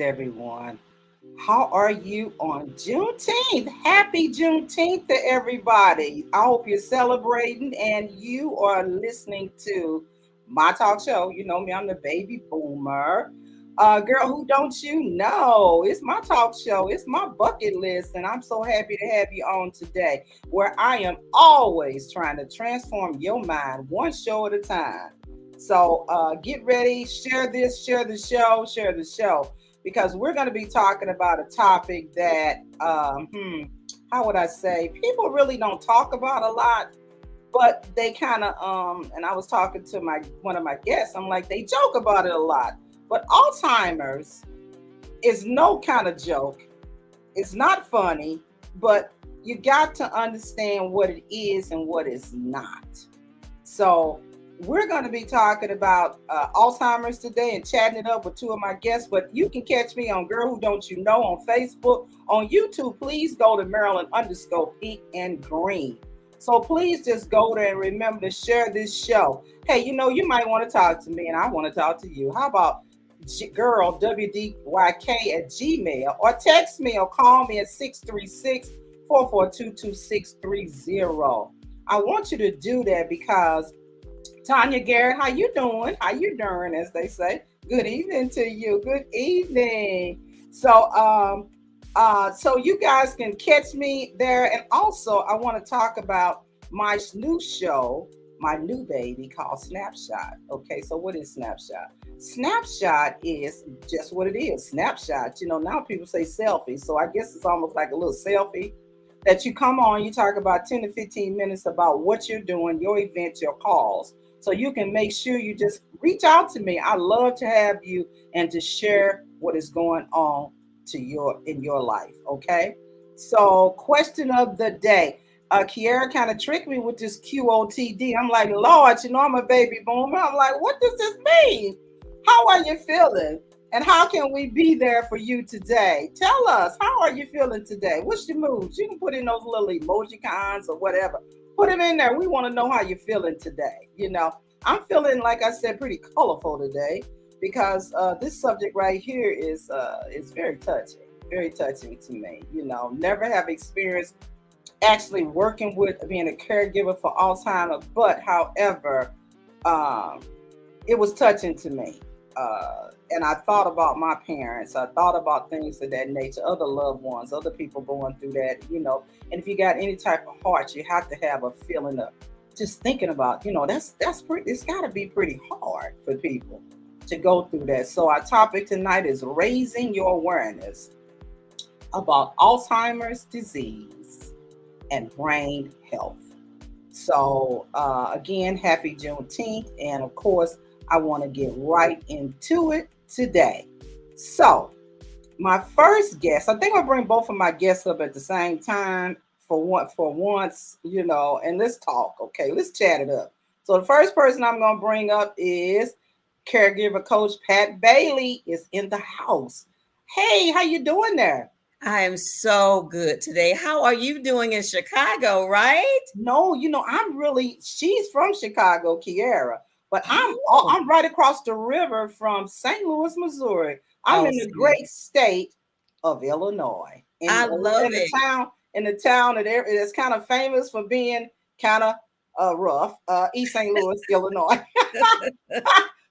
everyone. How are you on Juneteenth? Happy Juneteenth to everybody. I hope you're celebrating and you are listening to my talk show. You know me, I'm the baby boomer. Girl, who don't you know? It's my talk show, it's my bucket list, and I'm so happy to have you on today, where I am always trying to transform your mind one show at a time. So get ready, share this, share the show, because we're going to be talking about a topic that, how would I say, people really don't talk about a lot, but they kind of, and I was talking to one of my guests, I'm like, they joke about it a lot, but Alzheimer's is no kind of joke. It's not funny, but you got to understand what it is and what it's not. So we're going to be talking about Alzheimer's today and chatting it up with two of my guests. But you can catch me on Girl Who Don't You Know on Facebook. On YouTube, please go to Maryland_Pink and Green. So please just go there and remember to share this show. Hey, you might want to talk to me and I want to talk to you. How about girl, WDYK@gmail, or text me or call me at 636-442-2630. I want you to do that because Tanya Garrett, how you doing? How you doing, as they say? Good evening to you. Good evening. So you guys can catch me there. And also, I want to talk about my new show, my new baby called Snapshot. Okay, so what is Snapshot? Snapshot is just what it is. Snapshot. Now people say selfie. So I guess it's almost like a little selfie that you come on, you talk about 10 to 15 minutes about what you're doing, your events, your calls. So you can make sure you just reach out to me. I love to have you and to share what is going on in your life. Okay. So question of the day. Kiara kind of tricked me with this QOTD. I'm like, Lord, I'm a baby boomer. I'm like, what does this mean? How are you feeling? And how can we be there for you today? Tell us, how are you feeling today? What's your moods? You can put in those little emoji cons or whatever. Put them in there. We want to know how you're feeling today. I'm feeling, like I said, pretty colorful today because this subject right here is very touching to me. Never have experienced actually working with being a caregiver for Alzheimer's, but however, it was touching to me. And I thought about my parents. I thought about things of that nature, other loved ones, other people going through that, And if you got any type of heart, you have to have a feeling of just thinking about, that's pretty, it's got to be pretty hard for people to go through that. So our topic tonight is raising your awareness about Alzheimer's disease and brain health. So again, happy Juneteenth. And of course, I want to get right into it today. So my first guest, I think I'll bring both of my guests up at the same time for once, and let's talk. Okay, let's chat it up. So the first person I'm going to bring up is caregiver coach Pat Bailey is in the house. Hey, how you doing there? I am so good today. How are you doing in Chicago, right? No, she's from Chicago, Kiara. But I'm right across the river from St. Louis, Missouri. I'm in the great state of Illinois. I love it. In the town that is kind of famous for being kind of rough, East St. Louis, Illinois.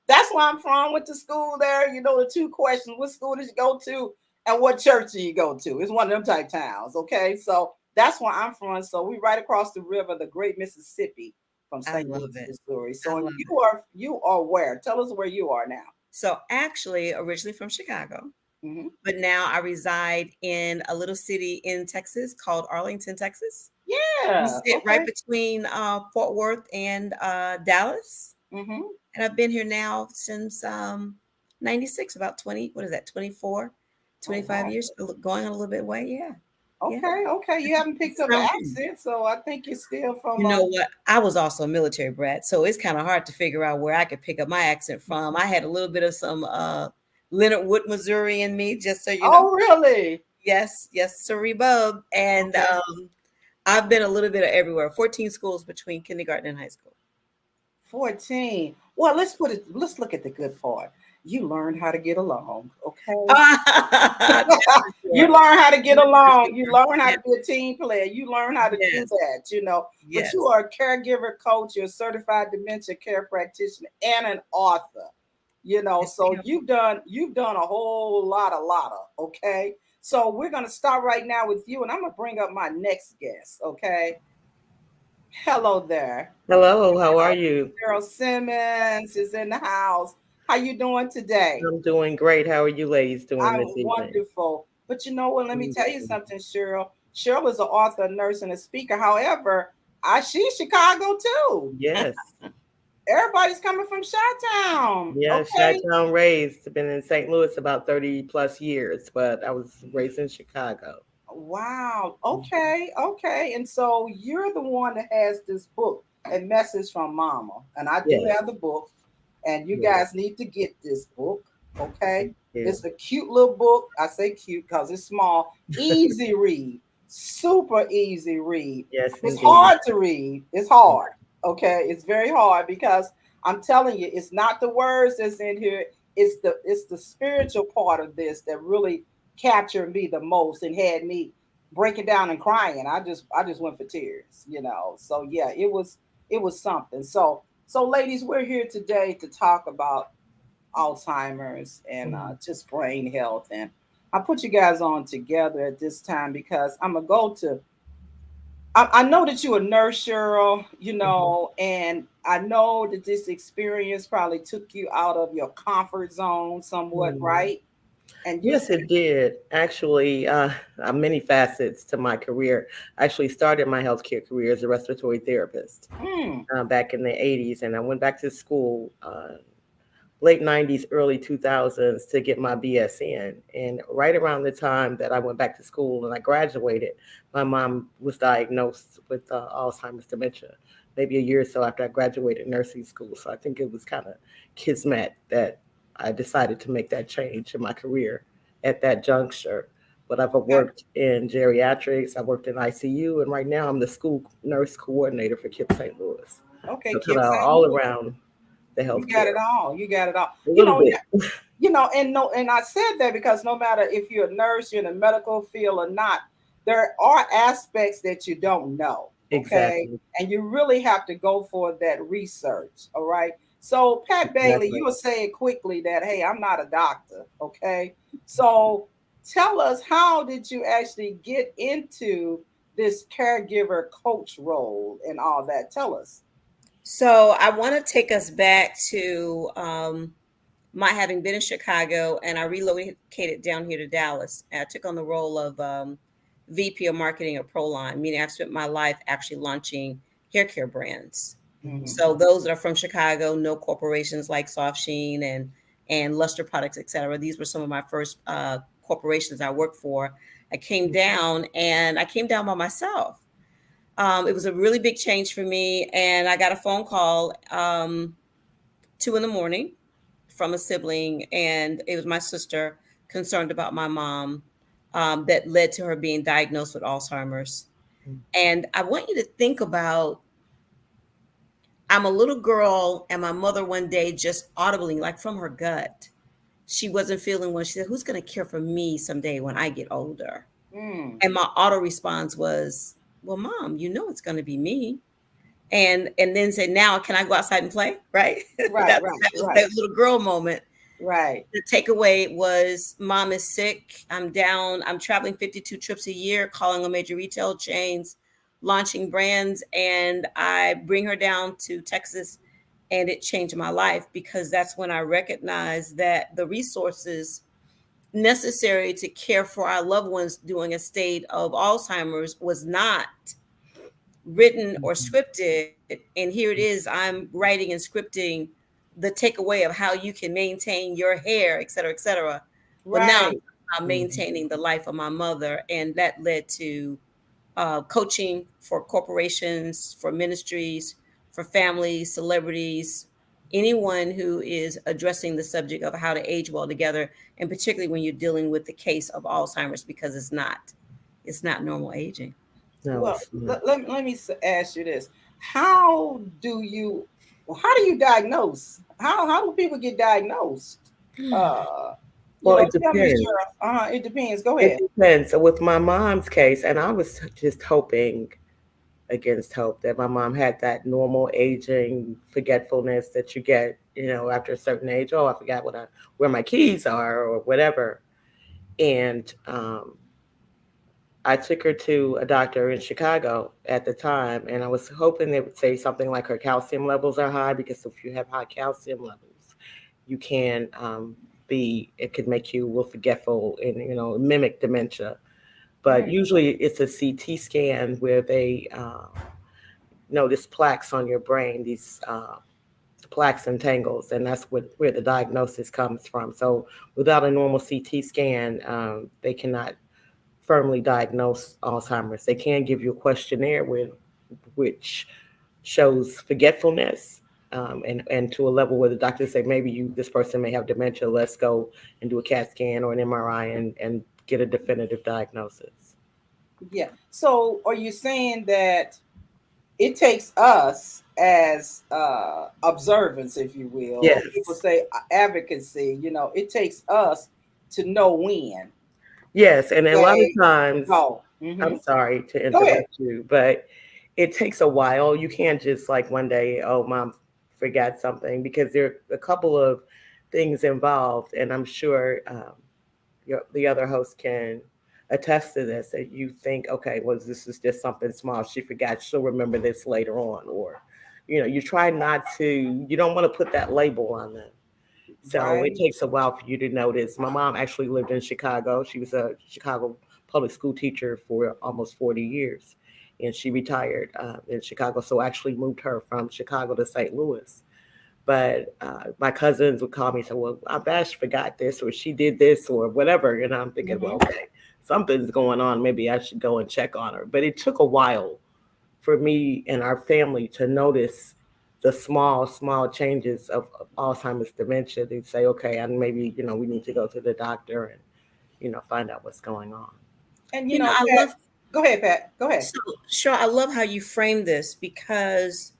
That's where I'm from. Went to school there. The two questions: what school did you go to, and what church do you go to? It's one of them type towns. Okay, so that's where I'm from. So we right across the river, the Great Mississippi, from St. Louis, Missouri. So you are where? Tell us where you are now. So actually, originally from Chicago, but now I reside in a little city in Texas called Arlington, Texas. Yeah, we sit right between Fort Worth and Dallas, and I've been here now since '96. About 24, 25 years, going on a little bit way. Yeah. Okay. You haven't picked up an accent, so I think you're still from. You know what? I was also a military brat, so it's kind of hard to figure out where I could pick up my accent from. I had a little bit of some Leonard Wood, Missouri in me, just so you know. Oh, really? Yes, sirree bub. And I've been a little bit of everywhere. 14 schools between kindergarten and high school. 14. Well, let's look at the good part. you learned how to get along. Okay. That's for You sure. learn how to get That's for along. You sure. learn how Yes, to be a team player. You learn how to do yes, that. But you yes, are a caregiver coach, you're a certified dementia care practitioner, and an author. yes, So ma'am. you've done a whole lot of, okay. So we're gonna start right now with you, and I'm gonna bring up my next guest, okay. Hello there. Hello, how are you? Sheryl Simmons is in the house. How you doing today? I'm doing great. How are you ladies doing I'm this evening? wonderful. But you know what? Let me tell you Wonderful. something, Cheryl. Cheryl is an author, a nurse, and a speaker. However, she's Chicago too. Yes, Everybody's coming from Chi-Town. yes, Okay. Chi-Town raised. Been in St. Louis about 30 plus years, but I was raised in Chicago. Wow. Okay. Okay. And so you're the one that has this book, A Message from Mama. And I do Yes, have the book, and you yes, guys need to get this book. Okay. thank you. It's a cute little book. I say cute because it's small, easy read, super easy read. Yes, It's indeed. hard to read. It's hard. Okay. It's very hard because I'm telling you, it's not the words that's in here. It's the spiritual part of this that really captured me the most and had me breaking down and crying. I just went for tears. So yeah, it was something. So ladies, we're here today to talk about Alzheimer's and Mhm. just brain health. And I put you guys on together at this time because I'm gonna go to. I know that you're a nurse, Cheryl. Mhm. And I know that this experience probably took you out of your comfort zone somewhat, Mhm. right? And you Yes, it did. Actually, many facets to my career. I actually started my healthcare career as a respiratory therapist mm, back in the 80s, and I went back to school late 90s, early 2000s to get my BSN. And right around the time that I went back to school and I graduated, my mom was diagnosed with Alzheimer's dementia, maybe a year or so after I graduated nursing school. So I think it was kind of kismet that I decided to make that change in my career at that juncture. But I've okay, worked in geriatrics, I worked in ICU, and right now I'm the school nurse coordinator for KIPP St. Louis. okay, So kind Kip of St. all Louis. around the You got it healthcare. all. You got it all. A little bit. And no, and I said that because no matter if you're a nurse, you're in the medical field or not, there are aspects that you don't know. Okay. Exactly. And you really have to go for that research. All right. So, Pat Bailey, Exactly. you were saying quickly that, hey, I'm not a doctor. Okay. So, tell us, how did you actually get into this caregiver coach role and all that? Tell us. So I want to take us back to my having been in Chicago, and I relocated down here to Dallas. And I took on the role of VP of Marketing at Proline, meaning I've spent my life actually launching hair care brands. Hmm. So those that are from Chicago know corporations like Soft Sheen and Luster Products, et cetera. These were some of my first corporations I worked for. I came down by myself. It was a really big change for me, and I got a phone call 2 in the morning from a sibling, and it was my sister concerned about my mom, that led to her being diagnosed with Alzheimer's. And I want you to think about, I'm a little girl, and my mother one day just audibly, like from her gut, she wasn't feeling well. She said, "Who's going to care for me someday when I get older?" Mm. And my auto response was, "Well, mom, you know it's going to be me." And then say, "Now can I go outside and play?" Right? Right, that right, that was right, that little girl moment. right. The takeaway was, mom is sick. I'm down. I'm traveling 52 trips a year, calling on major retail chains, launching brands, and I bring her down to Texas, and it changed my life because that's when I recognized that the resources necessary to care for our loved ones during a state of Alzheimer's was not written or Mhm. scripted. And here it is, I'm writing and scripting the takeaway of how you can maintain your hair, et cetera, et cetera. But now Right. I'm Mhm. maintaining the life of my mother, and that led to coaching for corporations, for ministries, for families, celebrities, anyone who is addressing the subject of how to age well together, and particularly when you're dealing with the case of Alzheimer's, because it's not normal aging. No, Well, it's not. let me ask you this: How do you diagnose? How do people get diagnosed? Well, it Tell me, depends. Cheryl. It depends. Go It ahead. depends. So with my mom's case, and I was just hoping against hope that my mom had that normal aging forgetfulness that you get, after a certain age. Oh, I forgot where my keys are or whatever. And I took her to a doctor in Chicago at the time, and I was hoping they would say something like her calcium levels are high, because if you have high calcium levels, you can it could make you real forgetful and, mimic dementia. But usually it's a CT scan where they notice plaques on your brain, these plaques and tangles, and that's where the diagnosis comes from. So without a normal CT scan, they cannot firmly diagnose Alzheimer's. They can give you a questionnaire which shows forgetfulness, and to a level where the doctors say maybe this person may have dementia. Let's go and do a CAT scan or an MRI and get a definitive diagnosis. Yeah. So are you saying that it takes us as observants, if you will, or Yes. people say advocacy, it takes us to know when. Yes, and a lot of times, Mm-hmm. I'm sorry to Go ahead. interrupt you, but it takes a while. You can't just like one day, oh, mom forgot something, because there are a couple of things involved, and I'm sure the other host can attest to this, that you think, okay, well, this is just something small. She forgot. She'll remember this later on. Or, you try not to, you don't want to put that label on them. So it takes a while for you to notice. My mom actually lived in Chicago. She was a Chicago public school teacher for almost 40 years. And she retired in Chicago. So I actually moved her from Chicago to St. Louis. But my cousins would call me and say, well, I Bash forgot this, or she did this, or whatever. And I'm thinking, well, okay, something's going on. Maybe I should go and check on her. But it took a while for me and our family to notice the small changes of Alzheimer's dementia. They'd say, okay, and maybe, we need to go to the doctor and, find out what's going on. And, I Pat, love. Go ahead, Pat. Go ahead. So, sure, I love how you frame this, because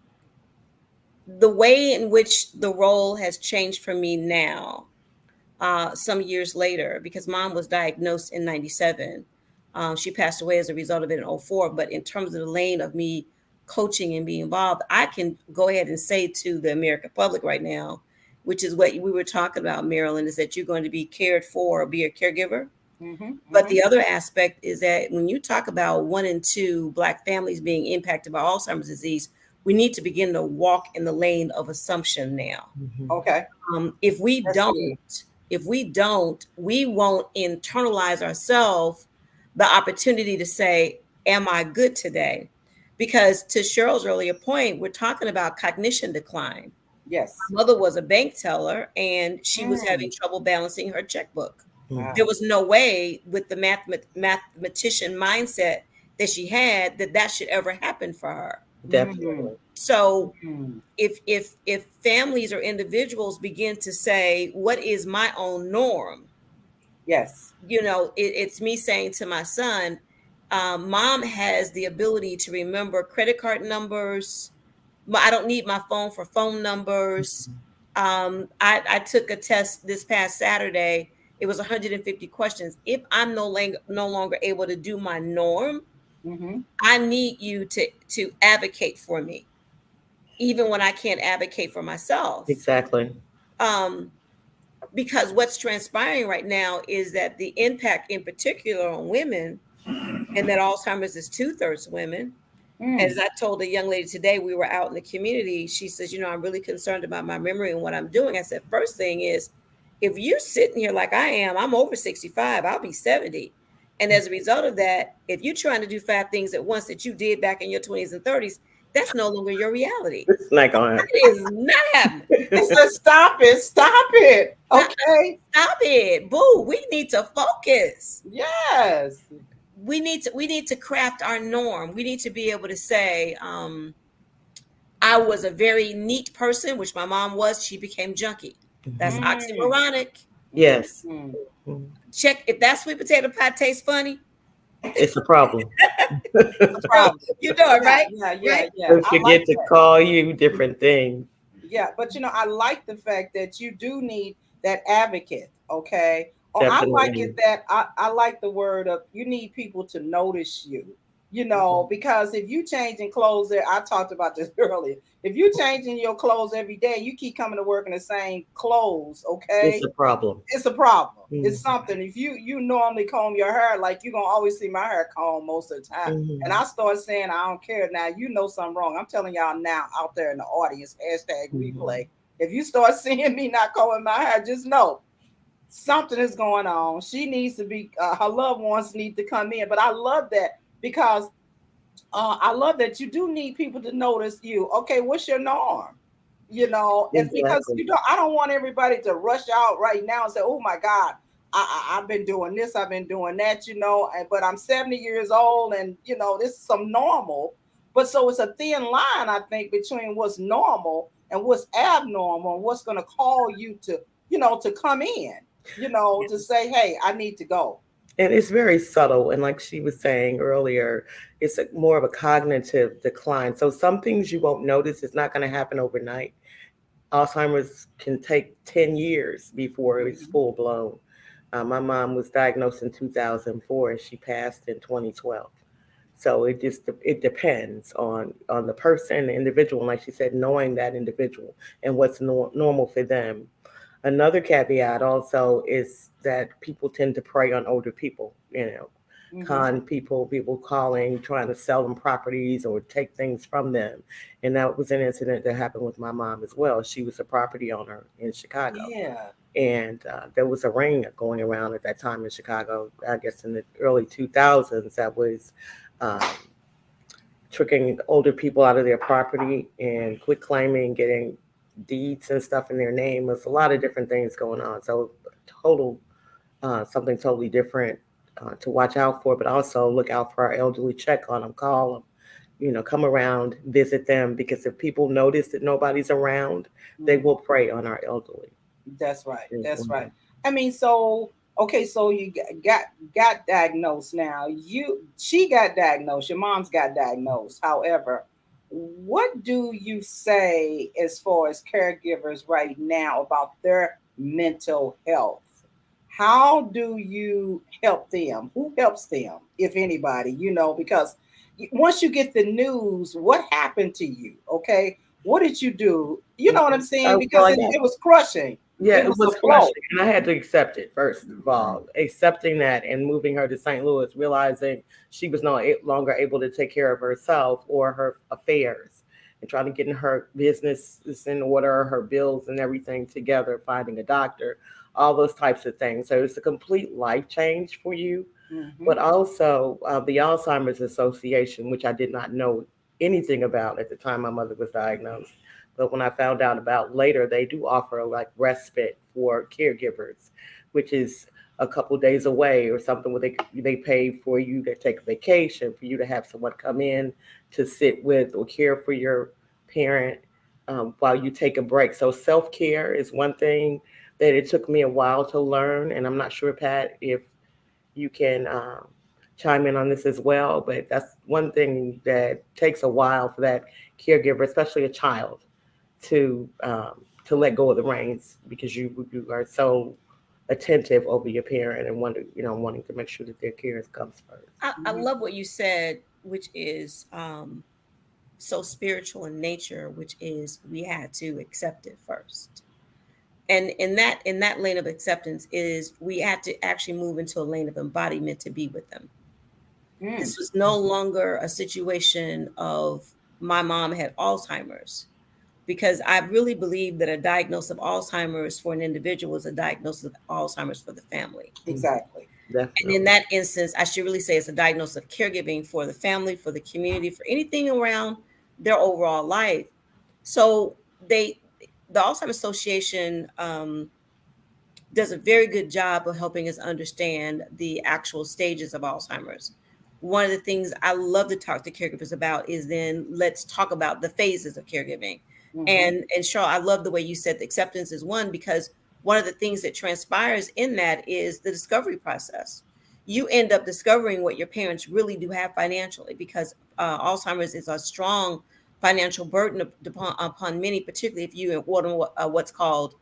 the way in which the role has changed for me now, some years later, because mom was diagnosed in 97. She passed away as a result of it in 04. But in terms of the lane of me coaching and being involved, I can go ahead and say to the American public right now, which is what we were talking about, Marilyn, is that you're going to be cared for or be a caregiver. But the other aspect is that when you talk about 1 in 2 Black families being impacted by Alzheimer's disease, we need to begin to walk in the lane of assumption now. Okay. If we don't, we won't internalize ourselves the opportunity to say, am I good today? Because to Cheryl's earlier point, we're talking about cognition decline. Yes. My mother was a bank teller, and she was having trouble balancing her checkbook. Wow. There was no way, with the mathematician mindset that she had, that should ever happen for her. Definitely. So if families or individuals begin to say, what is my own norm? Yes. It's me saying to my son, mom has the ability to remember credit card numbers. I don't need my phone for phone numbers. I took a test this past Saturday. It was 150 questions. If I'm no longer able to do my norm, I need you to advocate for me, even when I can't advocate for myself. Exactly. Because what's transpiring right now is that the impact in particular on women, and that Alzheimer's is 2/3 women. As I told a young lady today, we were out in the community. She says, I'm really concerned about my memory and what I'm doing. I said, first thing is, if you're sitting here like I am, I'm over 65, I'll be 70. And as a result of that, if you're trying to do 5 things at once that you did back in your 20s and 30s, that's no longer your reality. It's not going to happen. It is not happening. So stop it. Okay. Stop it. Boo. We need to focus. Yes. We need to craft our norm. We need to be able to say, I was a very neat person, which my mom was. She became junky. That's oxymoronic. Yes. Check if that sweet potato pie tastes funny. It's a problem. You know it, right? Yeah. Don't forget to call you different things. Yeah, but I like the fact that you do need that advocate. Okay. Or I like Definitely. it that I like the word of you need people to notice you, because if you changing clothes there, I talked about this earlier. If you changing your clothes every day, you keep coming to work in the same clothes, It's okay? a problem. It's a problem. Mhm. It's something. If you normally comb your hair, like you're gonna always see my hair combed most of the time. And Mhm. I start saying I don't care now, something wrong. I'm telling y'all now out there in the audience, hashtag Mhm. replay. If you start seeing me not combing my hair, just know something is going on. She needs to be her loved ones need to come in. But I love that because I love that you do need people to notice you. Okay, what's your norm? It's because Exactly. I don't want everybody to rush out right now and say, "Oh my God, I've been doing this, I've been doing that," but I'm 70 years old, and this is some normal. But so it's a thin line, I think, between what's normal and what's abnormal, and what's going to call you to come in, to say, "Hey, I need to go." And it's very subtle. And like she was saying earlier, it's more of a cognitive decline. So some things you won't notice. It's not going to happen overnight. Alzheimer's can take 10 years before it's Mhm. full blown. My mom was diagnosed in 2004 and she passed in 2012. So it depends on the person, the individual, and like she said, knowing that individual and what's normal for them. Another caveat also is that people tend to prey on older people, Mhm. con people, people calling, trying to sell them properties or take things from them. And that was an incident that happened with my mom as well. She was a property owner in Chicago. Yeah. And there was a ring going around at that time in Chicago, I guess in the early 2000s, that was um, tricking older people out of their property and quit claiming, getting deeds and stuff in their name. There's a lot of different things going on. So total something totally different to watch out for, but also look out for our elderly, check on them, call them, come around, visit them, because if people notice that nobody's around, they Mhm. will prey on our elderly. That's right. That's right. Mhm. I mean, so okay, so you got diagnosed now. She got diagnosed. Your mom's got diagnosed. However, what do you say as far as caregivers right now about their mental health? How do you help them? Who helps them, if anybody? Because once you get the news, what happened to you? Okay, what did you do? You know what I'm saying? Well, Because I it got was crushing. Yeah, It it was was a blow. crushing, and I had to accept it first of all. Accepting that and moving her to St. Louis, realizing she was no longer able to take care of herself or her affairs, and trying to get in her business in order, her bills and everything together, finding a doctor, all those types of things. So it's a complete life change for you. Hmm. But also the Alzheimer's Association, which I did not know anything about at the time my mother was diagnosed. But when I found out about later, they do offer like respite for caregivers, which is a couple days away or something where they pay for you to take a vacation, for you to have someone come in to sit with or care for your parent while you take a break. So self care is one thing that it took me a while to learn, and I'm not sure, Pat, if you can chime in on this as well. But that's one thing that takes a while for that caregiver, especially a child, to let go of the reins because you are so attentive over your parent and wanting to make sure that their care comes first. I love what you said, which is so spiritual in nature, which is we had to accept it first. And in that lane of acceptance is we had to actually move into a lane of embodiment to be with them. Mm. This was no longer a situation of my mom had Alzheimer's, because I really believe that a diagnosis of Alzheimer's for an individual is a diagnosis of Alzheimer's for the family. Exactly. And in Definitely. that instance, I should really say it's a diagnosis of caregiving for the family, for the community, for anything around their overall life. So the Alzheimer's Association does a very good job of helping us understand the actual stages of Alzheimer's. One of the things I love to talk to caregivers about is then let's talk about the phases of caregiving. Hmm. And Cheryl, I love the way you said the acceptance is one, because one of the things that transpires in that is the discovery process. You end up discovering what your parents really do have financially, because Alzheimer's is a strong financial burden upon many, particularly if you in what's called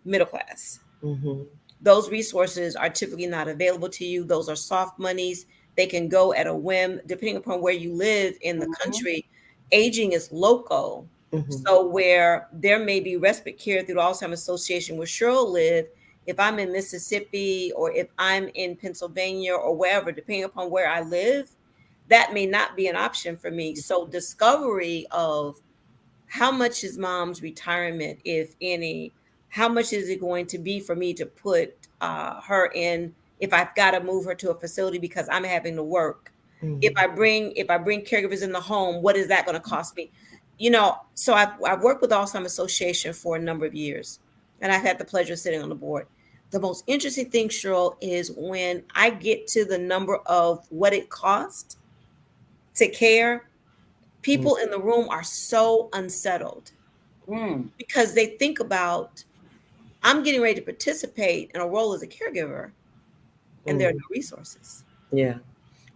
middle class. Mm-hmm. Those resources are typically not available to you. Those are soft monies. They can go at a whim, depending upon where you live in the country. Aging is local. Mm-hmm. So where there may be respite care through the Alzheimer's Association where Sheryl live, if I'm in Mississippi or if I'm in Pennsylvania or wherever, depending upon where I live, that may not be an option for me. So discovery of how much is mom's retirement, if any, how much is it going to be for me to put her in if I've got to move her to a facility because I'm having to work. Mm-hmm. If I bring caregivers in the home, what is that going to cost me? So I've worked with the Alzheimer's Association for a number of years, and I've had the pleasure of sitting on the board. The most interesting thing, Cheryl, is when I get to the number of what it costs to care, people in the room are so unsettled because they think about, I'm getting ready to participate in a role as a caregiver and there are no resources. Yeah.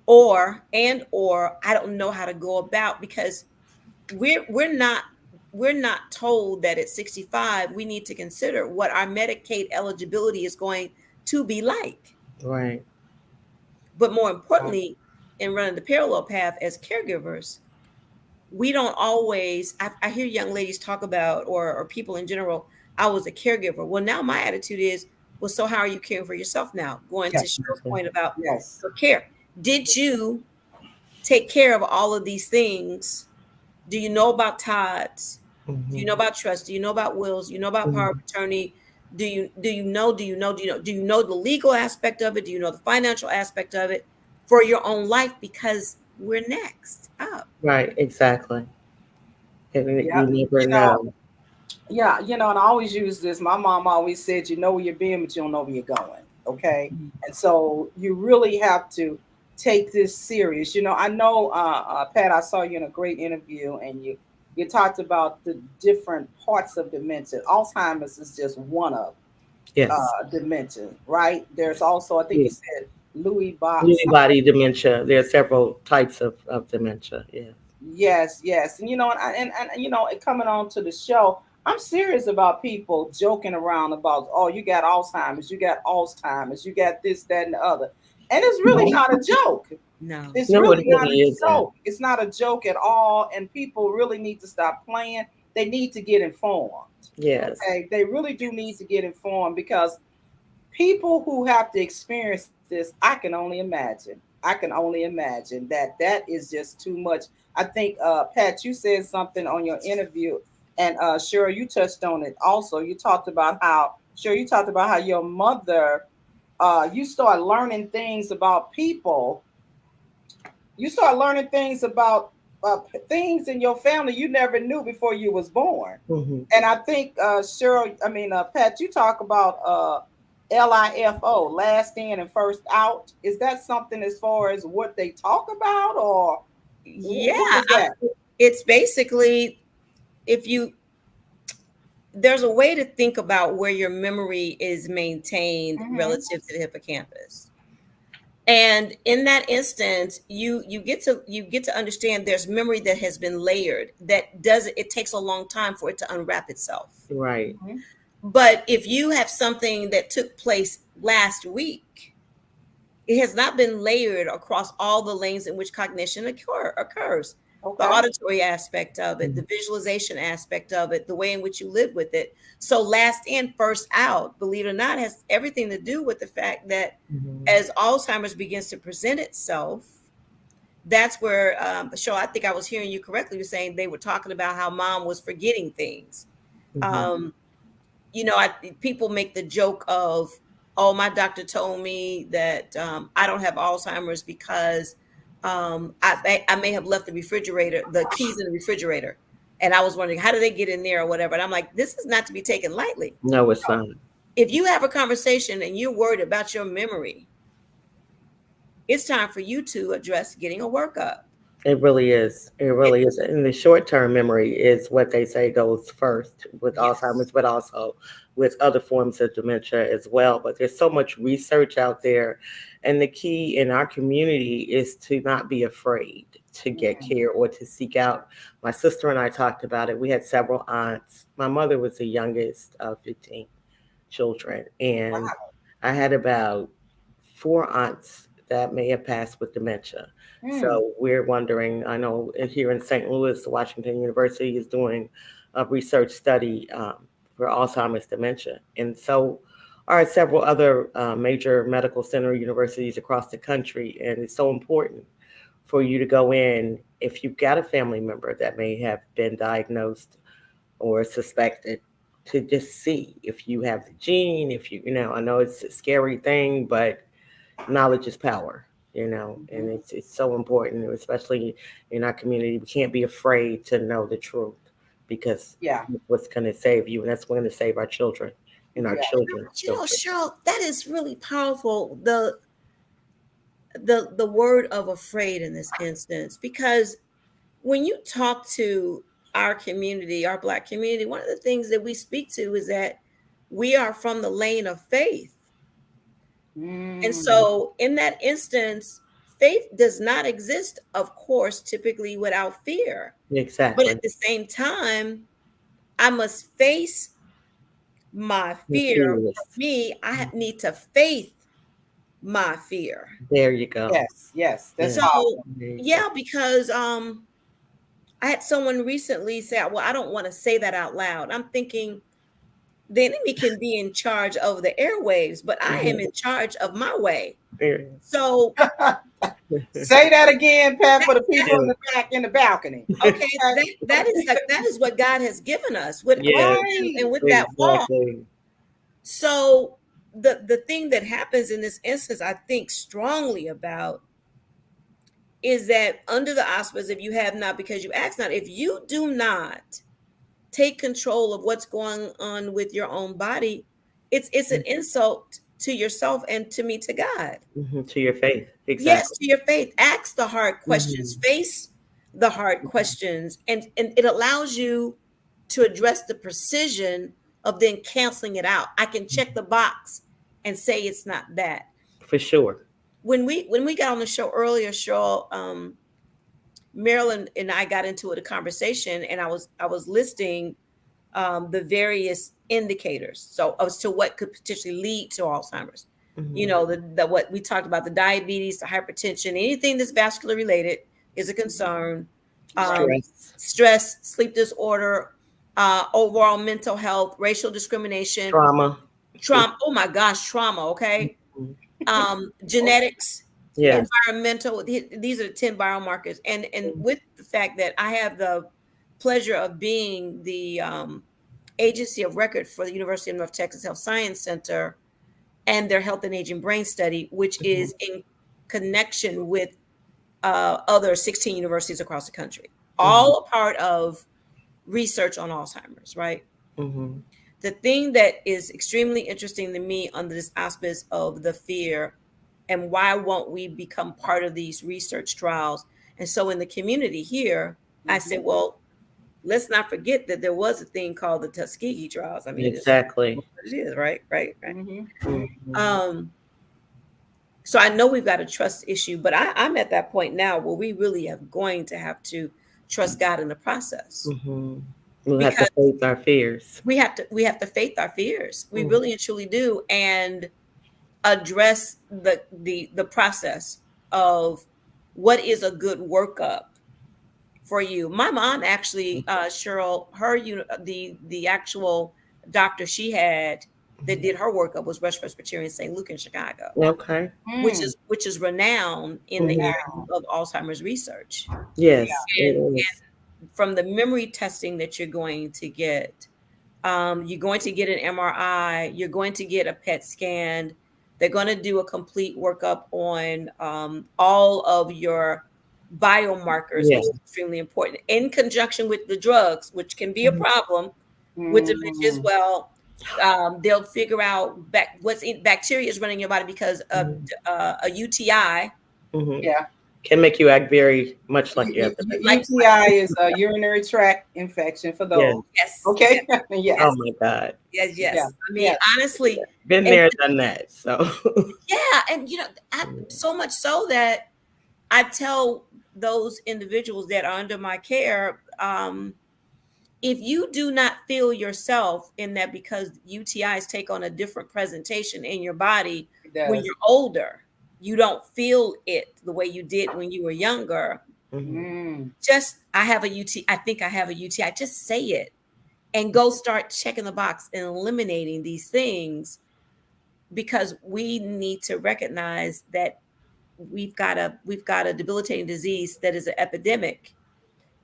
Or I don't know how to go about, because we're not told that at 65 we need to consider what our Medicaid eligibility is going to be like. Right. But more importantly, in running the parallel path as caregivers, we don't always, I hear young ladies talk about, or people in general, I was a caregiver. Well, now my attitude is, well, so how are you caring for yourself now? Going to Cheryl's point about your care. Did you take care of all of these things? Do you know about Todd's? Mm-hmm. Do you know about trust? Do you know about wills? Do you know about power of attorney? Do you know the legal aspect of it? Do you know the financial aspect of it for your own life? Because we're next up. Right, exactly. And Yeah, you never know. Yeah, and I always use this. My mom always said, you know where you're being, but you don't know where you're going. Okay. And so you really have to take this serious. I know, Pat, I saw you in a great interview, and you talked about the different parts of dementia. Alzheimer's is just one of dementia, right? There's also, I think you said Lewy body dementia. There are several types of dementia. Yeah. Yes. And coming on to the show, I'm serious about people joking around about, oh, you got Alzheimer's, you got this, that, and the other. And it's really not a joke. No. It's really not a isn't. joke. It's not a joke at all. And people really need to stop playing. They need to get informed. Yes. Okay. They really do need to get informed, because people who have to experience this, I can only imagine that is just too much. I think, Pat, you said something on your interview, and Sheryl, you touched on it also. You talked about how your mother, you start learning things about people. You start learning things about things in your family you never knew before you was born. Mm-hmm. And I think, Pat, you talk about LIFO, last in and first out. Is that something as far as what they talk about, or yeah, it's basically, there's a way to think about where your memory is maintained relative to the hippocampus. And in that instance, you get to understand there's memory that has been layered, it takes a long time for it to unwrap itself. Right. But if you have something that took place last week, it has not been layered across all the lanes in which cognition occurs. The auditory aspect of it, the visualization aspect of it, the way in which you live with it. So last in, first out, believe it or not, has everything to do with the fact that as Alzheimer's begins to present itself, that's where, Cheryl, I think I was hearing you correctly. You're saying they were talking about how mom was forgetting things. People make the joke of, oh, my doctor told me that I don't have Alzheimer's because I may have left the keys in the refrigerator. And I was wondering, how do they get in there or whatever? And I'm like, this is not to be taken lightly. No, it's not. If you have a conversation and you're worried about your memory, it's time for you to address getting a workup. It really is. It really is. And the short-term memory is what they say goes first with Alzheimer's, but also with other forms of dementia as well. But there's so much research out there. And the key in our community is to not be afraid to get care or to seek out. My sister and I talked about it. We had several aunts. My mother was the youngest of 15. children, and Wow. I had about 4 aunts that may have passed with dementia. So we're wondering, I know here in St. Louis, Washington University is doing a research study for Alzheimer's dementia. And so are several other major medical center universities across the country. And it's so important for you to go in if you've got a family member that may have been diagnosed or suspected, to just see if you have the gene, if I know it's a scary thing, but knowledge is power, and it's so important, especially in our community. We can't be afraid to know the truth, because what's going to save you, and that's going to save our children and our children's children. Cheryl, that is really powerful. The word of afraid in this instance, because when you talk to our community, our Black community, one of the things that we speak to is that we are from the lane of faith. And so in that instance, faith does not exist, of course, typically without fear. Exactly. But at the same time, I must face my fear. For me, I need to faith my fear. There you go. Yes. That's so awesome. Because I had someone recently say, well, I don't want to say that out loud. I'm thinking the enemy can be in charge of the airwaves, but I am in charge of my way. So say that again, Pat, for the people in the back in the balcony. Okay, that is what God has given us with and with that walk. So the thing that happens in this instance, I think strongly about, is that under the auspice, if you have not because you ask not, if you do not take control of what's going on with your own body, it's an insult to yourself and to me, to God. To your faith. Exactly. Yes, to your faith. Ask the hard questions, face the hard questions, and it allows you to address the precision of then canceling it out. I can check the box and say it's not that. For sure. When we got on the show earlier, Sheryl, Marilyn and I got into a conversation, and I was listing the various indicators, so as to what could potentially lead to Alzheimer's. The what we talked about, the diabetes, the hypertension, anything that's vascular related is a concern. Stress, sleep disorder, overall mental health, racial discrimination, trauma. Oh my gosh, trauma. Okay. Genetics, environmental. These are the 10 biomarkers. And with the fact that I have the pleasure of being the agency of record for the University of North Texas Health Science Center and their Health and Aging Brain Study, which is in connection with other 16 universities across the country, all a part of research on Alzheimer's, right? The thing that is extremely interesting to me under this auspice of the fear, and why won't we become part of these research trials? And so in the community here, I said, well, let's not forget that there was a thing called the Tuskegee trials. I mean, exactly. It is, right? So I know we've got a trust issue, but I'm at that point now where we really are going to have to trust God in the process. We'll have to face our fears. We have to face our fears. We really and truly do, and address the process of what is a good workup for you. My mom actually, Sheryl, the actual doctor she had that did her workup was Rush Presbyterian St. Luke in Chicago. Okay. Which is renowned in the area of Alzheimer's research. Yes. And from the memory testing that you're going to get, you're going to get an MRI, you're going to get a PET scan. They're going to do a complete workup on all of your biomarkers, which is extremely important, in conjunction with the drugs, which can be a problem with dementia as well. They'll figure out what's in bacteria is running in your body because of a UTI. Can make you act very much like you have UTI is a urinary tract infection for those. Yes. Okay. Yes. Oh my God. Yes. I mean, honestly, been there, done that. So and so much so that I tell those individuals that are under my care, if you do not feel yourself in that, because UTIs take on a different presentation in your body It when does. you're older, you don't feel it the way you did when you were younger. Mm-hmm. Just, I have a UTI, I think I have a UTI, just say it and go start checking the box and eliminating these things, because we need to recognize that we've got a debilitating disease that is an epidemic,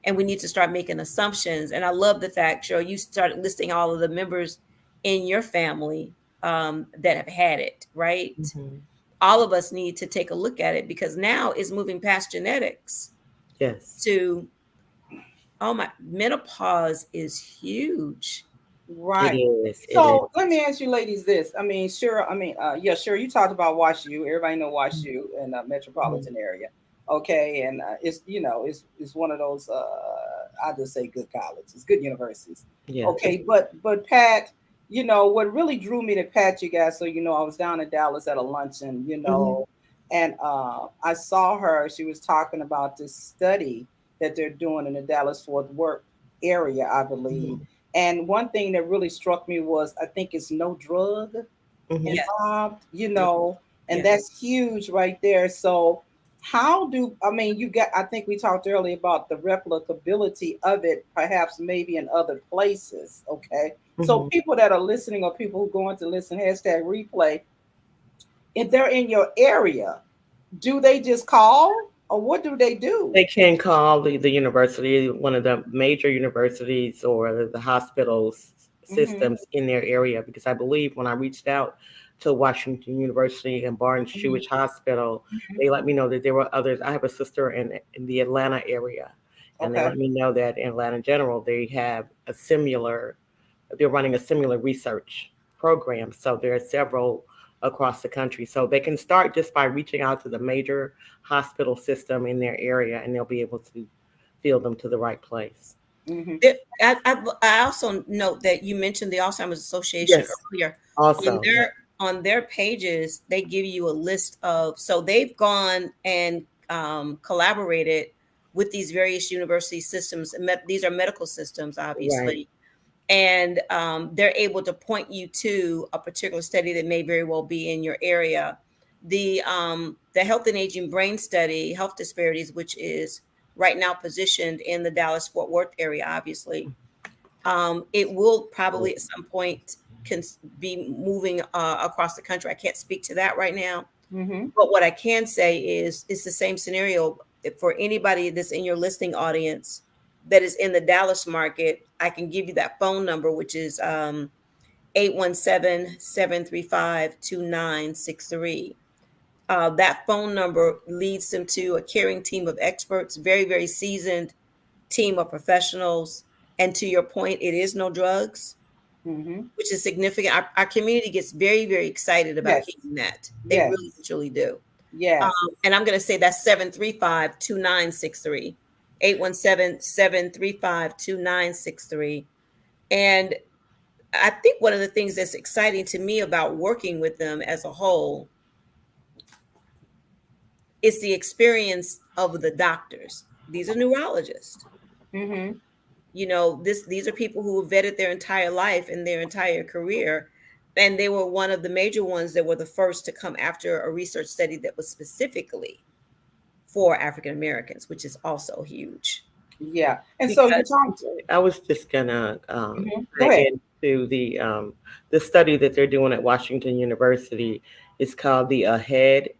and we need to start making assumptions. And I love the fact, Cheryl, you started listing all of the members in your family that have had it, right? Mm-hmm. All of us need to take a look at it, because now it's moving past genetics Yes, to, oh my, menopause is huge. it Right. is. It is. So let me ask you ladies this. I mean, sure. I mean, yeah, sure. You talked about WashU. Everybody know WashU in the Mhm. metropolitan area. Okay, and it's it's one of those I just say good colleges, good universities. Yes. Okay, but Pat, what really drew me to Pat, you guys. So I was down in Dallas at a luncheon, Hmm. and I saw her. She was talking about this study that they're doing in the Dallas Fort Worth area, I believe. Hmm. And one thing that really struck me was I think it's no drug Hmm. Yes. involved, Mhm. and Yeah. that's huge right there. So how do I mean you got I think we talked earlier about the replicability of it, perhaps maybe in other places. Okay. So Hmm. people that are listening or people who are going to listen, hashtag replay, if they're in your area, do they just call or what do they do? They can call the university, one of the major universities or the hospitals Mm-hmm. systems in their area, because I believe when I reached out to Washington University and Barnes Mm-hmm. Jewish Hospital, Mm-hmm. they let me know that there were others. I have a sister in the Atlanta area, and they Okay. let me know that in Atlanta General, they have they're running a similar research program. So there are several across the country. So they can start just by reaching out to the major hospital system in their area, and they'll be able to field them to the right place. Mm-hmm. I also note that you mentioned the Alzheimer's Association Yes. earlier. On Also, yeah. their pages, they give you a list of, so they've gone and collaborated with these various university systems, and these are medical systems, Right. obviously, and they're able to point you to a particular study that may very well be in your area. The health and aging brain study, health disparities, which is right now positioned in the Dallas Fort Worth area, obviously. It will probably at some point can be moving across the country. I can't speak to that right now, Mm-hmm. but what I can say is it's the same scenario for anybody that's in your listing audience that is in the Dallas market. I can give you that phone number, which is 817-735-2963. That phone number leads them to a caring team of experts, very, very seasoned team of professionals. And to your point, it is no drugs, Mm-hmm. which is significant. Our community gets very, very excited about Yes. hearing that. They Yes. really, truly do. Yes. And I'm going to say that's 735-2963, 817-735-2963. And I think one of the things that's exciting to me about working with them as a whole is the experience of the doctors. These are neurologists. Mm-hmm. These are people who have vetted their entire life and their entire career, and they were one of the major ones that were the first to come after a research study that was specifically for African Americans, which is also huge. Yeah. And so you Because talked. I was just gonna Mhm. Go tag ahead. into the study that they're doing at Washington University. It's called the AHEAD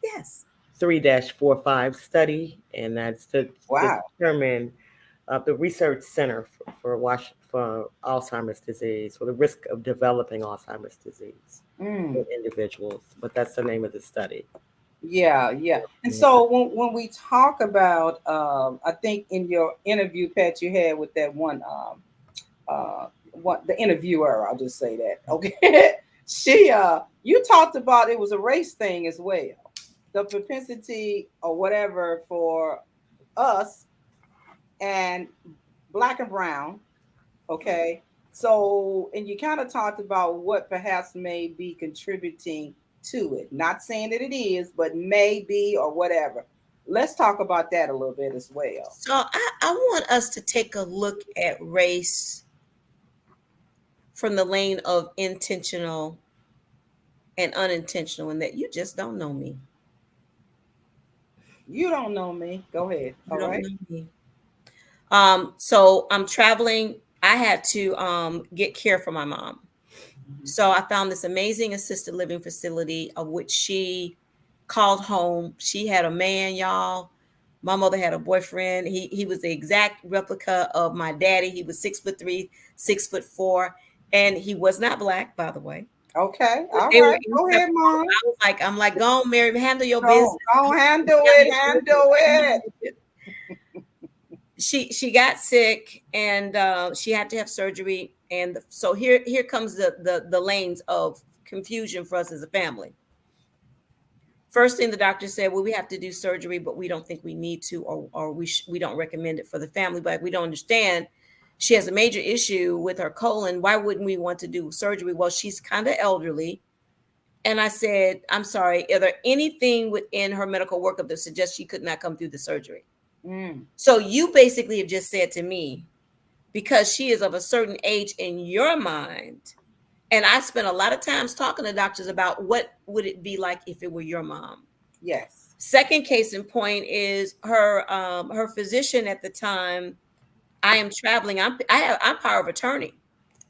yes, 3-45 study, and that's to Wow. determine the research center for Alzheimer's disease, or the risk of developing Alzheimer's disease Mm. in individuals. But that's the name of the study. Yeah, yeah. And so when we talk about, I think in your interview, Pat, you had with that one the interviewer, I'll just say that. Okay, you talked about it was a race thing as well, the propensity or whatever for us and black and brown. Okay. So, and you kind of talked about what perhaps may be contributing to it. Not saying that it is, but maybe or whatever. let's talk about that a little bit as well. So I want us to take a look at race from the lane of intentional and unintentional, and that you just don't know me. You don't know me. Go ahead. You All don't right. know me. So I'm traveling. I had to get care for my mom. So I found this amazing assisted living facility of which she called home. She had a man, y'all. My mother had a boyfriend. He was the exact replica of my daddy. He was 6'3", 6'4", and he was not black, by the way. Okay. All They were right. Go ahead, Mom. I'm like, go on, Mary, handle your business. Go handle it. Handle it. She got sick and she had to have surgery. And so here comes the lanes of confusion for us as a family. First thing the doctor said, well, we have to do surgery, but we don't think we need to, or we don't recommend it for the family. But we don't understand. She has a major issue with her colon. Why wouldn't we want to do surgery? Well, she's kind of elderly. And I said, I'm sorry, are there anything within her medical workup that suggests she could not come through the surgery? So you basically have just said to me, because she is of a certain age in your mind, and I spent a lot of times talking to doctors about what would it be like if it were your mom. Yes. Second case in point is her physician at the time. I am traveling. I'm power of attorney.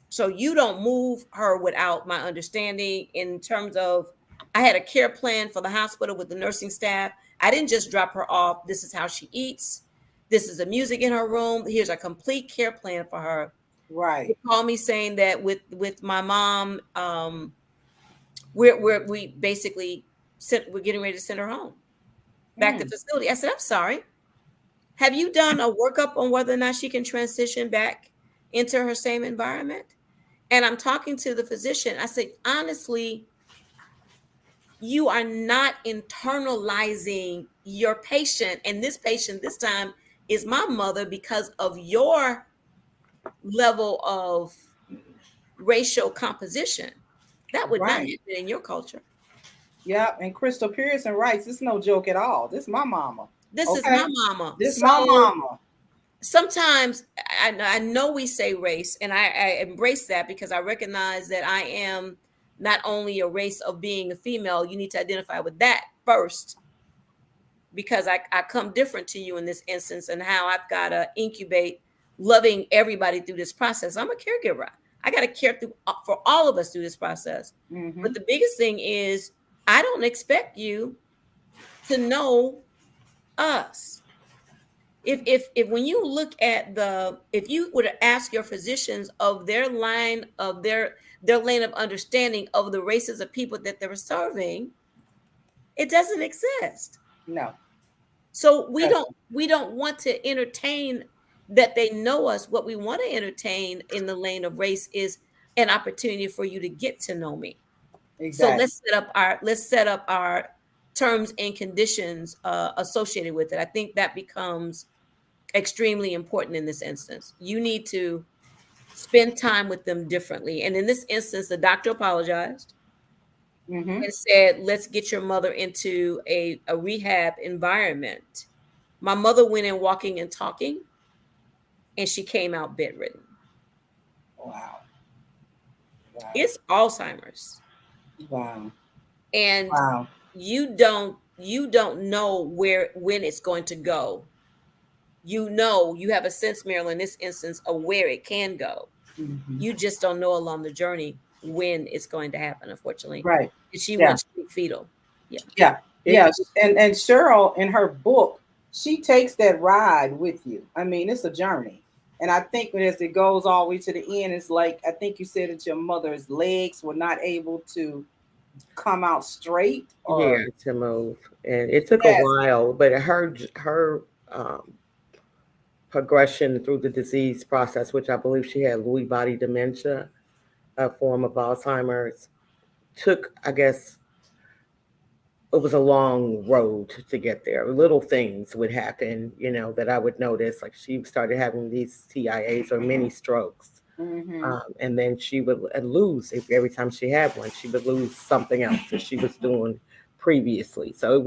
So you don't move her without my understanding in terms of, I had a care plan for the hospital with the nursing staff. I didn't just drop her off. This is how she eats. This is the music in her room. Here's a complete care plan for her. Right. They called me saying that with my mom, we basically we're getting ready to send her home back to the facility. I said, I'm sorry. Have you done a workup on whether or not she can transition back into her same environment? And I'm talking to the physician. I said, honestly, you are not internalizing your patient. And this patient this time is my mother because of your level of racial composition. That would not happen in your culture. Yeah, and Crystal Pearson writes, "This is no joke at all. This is my mama. This is my mama. This is my mama." Sometimes I know we say race, and I embrace that because I recognize that I am not only a race of being a female. You need to identify with that first, because I come different to you in this instance, and how I've got to incubate loving everybody through this process. I'm a caregiver. I got to care for all of us through this process. But the biggest thing is, I don't expect you to know us. If when you look at if you were to ask your physicians of their line of their lane of understanding of the races of people that they're serving, it doesn't exist. No. So we don't want to entertain that they know us. What we want to entertain in the lane of race is an opportunity for you to get to know me. Exactly. So let's set up our terms and conditions associated with it. I think that becomes extremely important in this instance. You need to spend time with them differently. And in this instance, the doctor apologized and said, let's get your mother into a rehab environment. My mother went in walking and talking, and she came out bedridden. Wow. It's Alzheimer's. Wow. And you don't know when it's going to go. You have a sense, Marilyn, in this instance, of where it can go. You just don't know along the journey when it's going to happen, unfortunately. Right. She went straight fetal. Yeah. And Sheryl, in her book, she takes that ride with you. I mean, it's a journey. And I think as it goes all the way to the end, it's like, I think you said that your mother's legs were not able to come out straight. To move. And it took a while, but her progression through the disease process, which I believe she had Lewy body dementia, a form of Alzheimer's, took, I guess, it was a long road to get there. Little things would happen, that I would notice. Like she started having these TIAs or mini strokes. And then she would lose, every time she had one, she would lose something else that she was doing previously. So it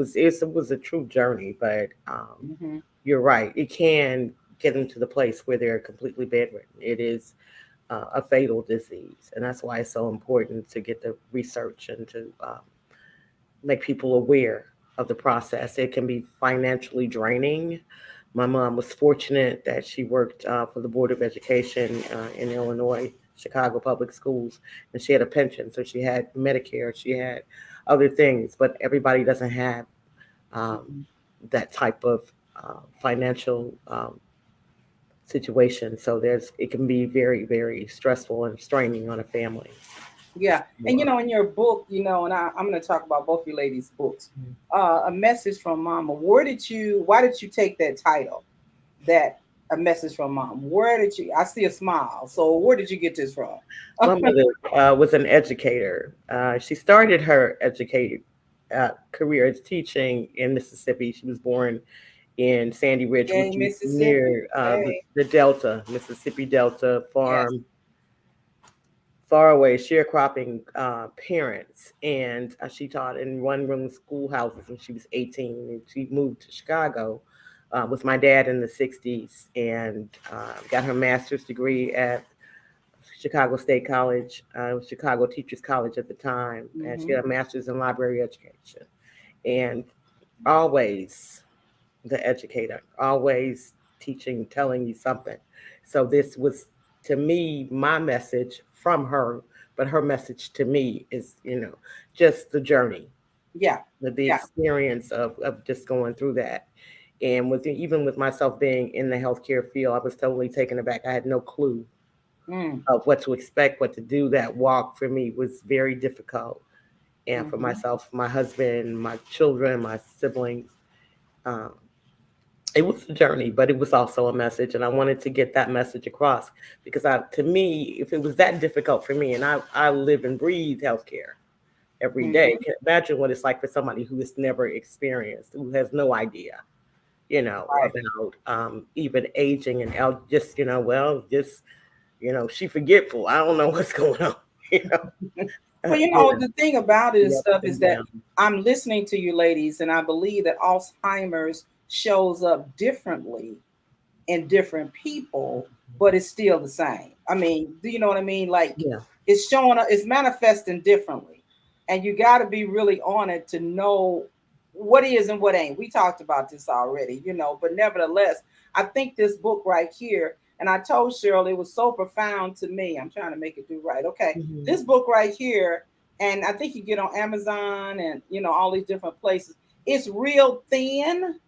was a true journey, but you're right. It can get them to the place where they're completely bedridden. It is a fatal disease, and that's why it's so important to get the research and to make people aware of the process. It can be financially draining. My mom was fortunate that she worked for the Board of Education in Illinois, Chicago Public Schools, and she had a pension. So she had Medicare, she had other things, but everybody doesn't have that type of financial situation. So it can be very, very stressful and straining on a family. Yeah. And, in your book, and I'm going to talk about both you ladies' books, A Message from Mama. Why did you take that title, that A Message from Mom? I see a smile. So where did you get this from? My mother was an educator. She started her educated career as teaching in Mississippi. She was born in Sandy Ridge, which is near the Delta, Mississippi Delta farm. Far away, sharecropping parents, and she taught in one-room schoolhouses when she was 18, and she moved to Chicago with my dad in the 60s and got her master's degree at Chicago State College, Chicago Teachers College at the time, and she got a master's in library education, and always the educator, always teaching, telling you something. So this was, to me, my message from her, but her message to me is, just the journey. Yeah. The experience of just going through that. And even with myself being in the healthcare field, I was totally taken aback. I had no clue of what to expect, what to do. That walk for me was very difficult. And for myself, my husband, my children, my siblings, it was a journey, but it was also a message, and I wanted to get that message across because, to me, if it was that difficult for me, and I live and breathe healthcare every day, can imagine what it's like for somebody who has never experienced, who has no idea, about even aging and just, she forgetful. I don't know what's going on, Well, the thing about it and stuff is that I'm listening to you ladies, and I believe that Alzheimer's shows up differently in different people, but it's still the same. I mean, do you know what I mean? Like, it's showing up, it's manifesting differently, and you got to be really on it to know what is and what ain't. We talked about this already, but nevertheless, I think this book right here, and I told Sheryl it was so profound to me. I'm trying to make it do right. Okay, this book right here, and I think you get on Amazon and all these different places. It's real thin,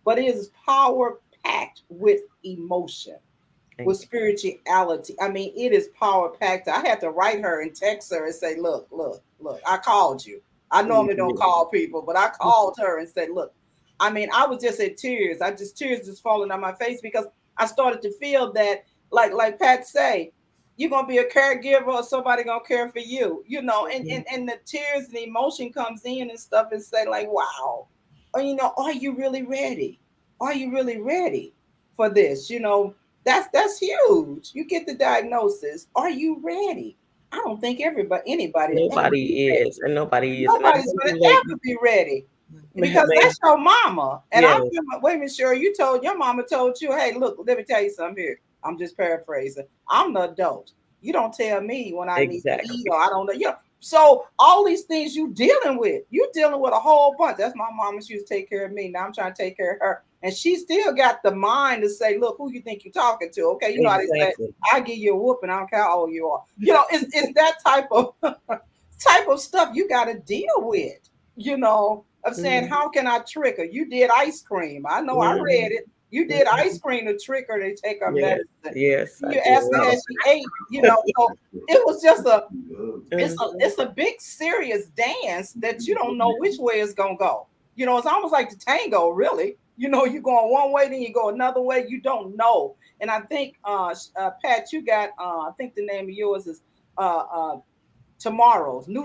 but it is power packed with emotion, with spirituality. I mean, it is power packed. I had to write her and text her and say, look, I called you. I normally don't call people, but I called her and said, look, I mean, I was just at tears. Tears just falling on my face because I started to feel that, like Pat say, you're going to be a caregiver or somebody going to care for you, and the tears and the emotion comes in and stuff and say like, wow. Or, are you really ready? Are you really ready for this? That's huge. You get the diagnosis. Are you ready? I don't think nobody is, and nobody is. Nobody's going to ever be ready because that's your mama. And I remember, wait a minute, Sheryl, your mama told you, hey, look, let me tell you something here. I'm just paraphrasing. I'm the adult. You don't tell me when I need to eat or I don't know. So all these things you're dealing with a whole bunch. That's my mama. She used to take care of me. Now I'm trying to take care of her. And she still got the mind to say, look, who you think you're talking to? Okay, how they say, I give you a whooping. I don't care how old you are. It's that type of stuff you got to deal with, of saying, how can I trick her? You did ice cream. I know I read it. You did ice cream to trick her to take her medicine. Yes. You asked her as she ate, so it was just it's a big serious dance that you don't know which way it's gonna go. It's almost like the tango, really. You're going one way, then you go another way. You don't know. And I think Pat, you got I think the name of yours is New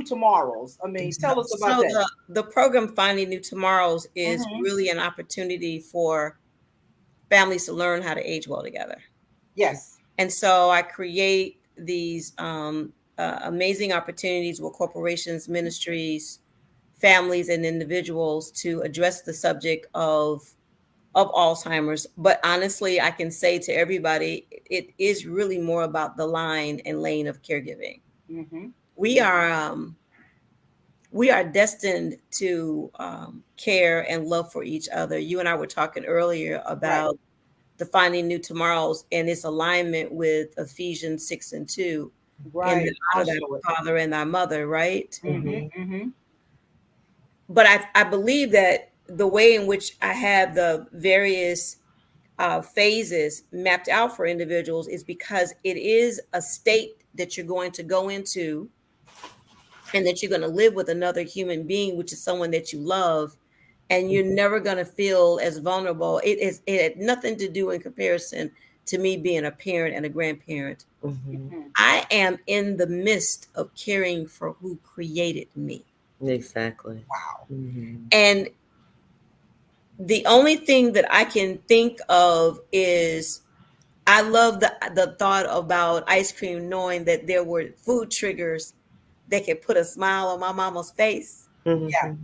Tomorrows. I mean, tell us about that. The program Finding New Tomorrows is really an opportunity for families to learn how to age well together. Yes. And so I create these amazing opportunities with corporations, ministries, families and individuals to address the subject of Alzheimer's. But honestly, I can say to everybody, it is really more about the line and lane of caregiving. Mm-hmm. We are destined to care and love for each other. You and I were talking earlier about defining new tomorrows and its alignment with Ephesians 6:2. Right. In the honor thy father and thy mother, right? Mm-hmm. Mm-hmm. But I believe that the way in which I have the various phases mapped out for individuals is because it is a state that you're going to go into and that you're going to live with another human being, which is someone that you love, and you're never going to feel as vulnerable. It had nothing to do in comparison to me being a parent and a grandparent. Mm-hmm. I am in the midst of caring for who created me. Exactly. Wow. Mm-hmm. And the only thing that I can think of is I love the thought about ice cream, knowing that there were food triggers that could put a smile on my mama's face. Mm-hmm. Yeah,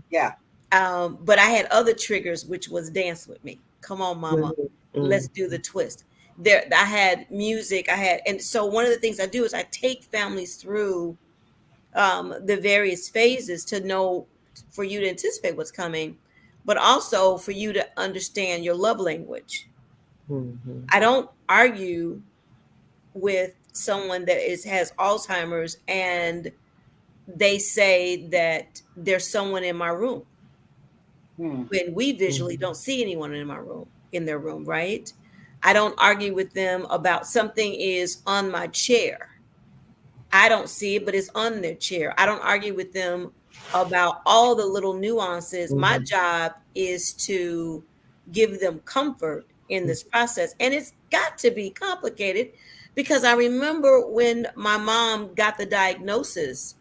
yeah. But I had other triggers, which was dance with me. Come on, mama, mm-hmm. let's do the twist. There, I had music. And so one of the things I do is I take families through the various phases to know, for you to anticipate what's coming, but also for you to understand your love language. Mm-hmm. I don't argue with someone that has Alzheimer's and they say that there's someone in my room when we visually don't see anyone in their room, right? I don't argue with them about something is on my chair. I don't see it, but it's on their chair. I don't argue with them about all the little nuances. Mm-hmm. My job is to give them comfort in this process. And it's got to be complicated because I remember when my mom got the diagnosis